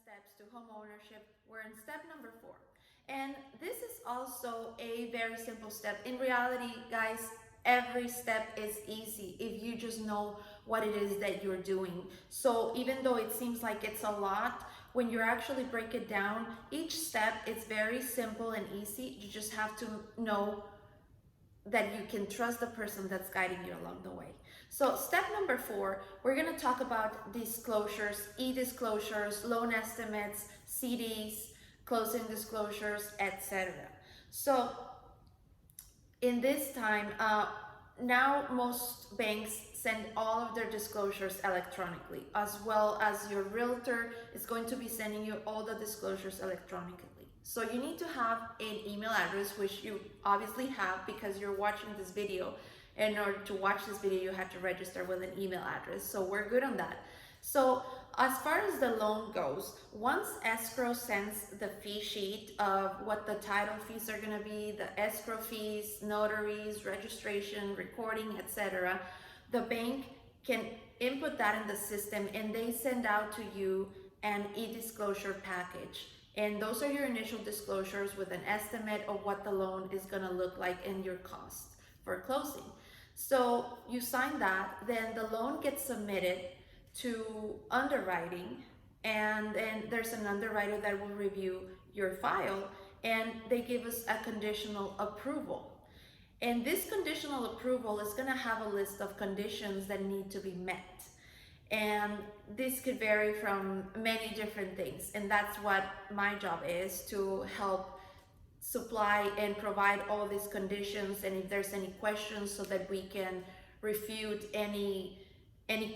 steps to home ownership. We're in step number 4. And this is also a very simple step. In reality, guys, every step is easy if you just know what it is that you're doing. So even though it seems like it's a lot, when you actually break it down, each step is very simple and easy. You just have to know that you can trust the person that's guiding you along the way. So step number 4, we're going to talk about disclosures, e-disclosures, loan estimates, CDs, closing disclosures, etc. So in this time, now most banks send all of their disclosures electronically, as well as your realtor is going to be sending you all the disclosures electronically. So you need to have an email address, which you obviously have because you're watching this video. In order to watch this video, you have to register with an email address. So we're good on that. So as far as the loan goes, once escrow sends the fee sheet of what the title fees are going to be, the escrow fees, notaries, registration, recording, etc., the bank can input that in the system and they send out to you an e-disclosure package. And those are your initial disclosures with an estimate of what the loan is going to look like and your cost for closing. So you sign that, then the loan gets submitted to underwriting, and then there's an underwriter that will review your file and they give us a conditional approval. And this conditional approval is going to have a list of conditions that need to be met. And this could vary from many different things. And that's what my job is, to help supply and provide all these conditions. And if there's any questions, so that we can refute any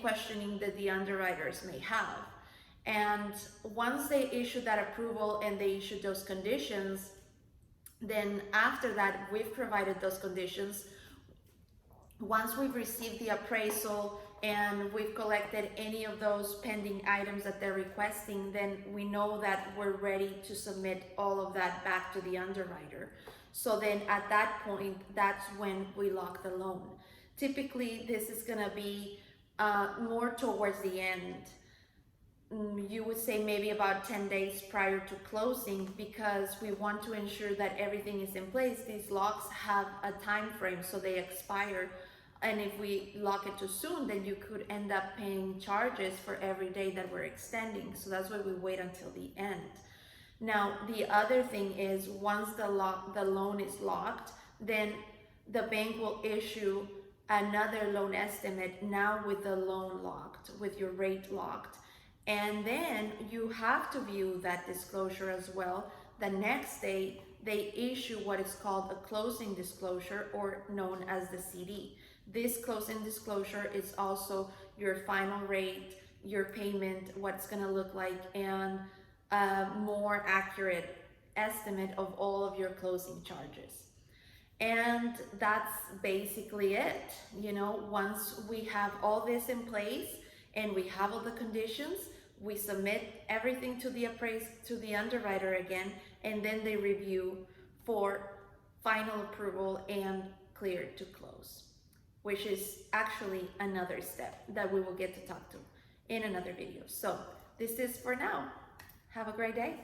questioning that the underwriters may have. And once they issue that approval and they issue those conditions, then after that, we've provided those conditions. Once we've received the appraisal and we've collected any of those pending items that they're requesting, then we know that we're ready to submit all of that back to the underwriter. So then at that point, that's when we lock the loan. Typically, this is gonna be more towards the end. You would say maybe about 10 days prior to closing, because we want to ensure that everything is in place. These locks have a time frame, so they expire. And if we lock it too soon, then you could end up paying charges for every day that we're extending. So that's why we wait until the end. Now, the other thing is, once the loan is locked, then the bank will issue another loan estimate, now with the loan locked, with your rate locked. And then you have to view that disclosure as well. The next day, they issue what is called a closing disclosure, or known as the CD. This closing disclosure is also your final rate, your payment, what it's gonna look like, and a more accurate estimate of all of your closing charges. And that's basically it. You know, once we have all this in place and we have all the conditions, we submit everything to the underwriter again, and then they review for final approval and clear to close, which is actually another step that we will get to talk to in another video. So this is for now. Have a great day.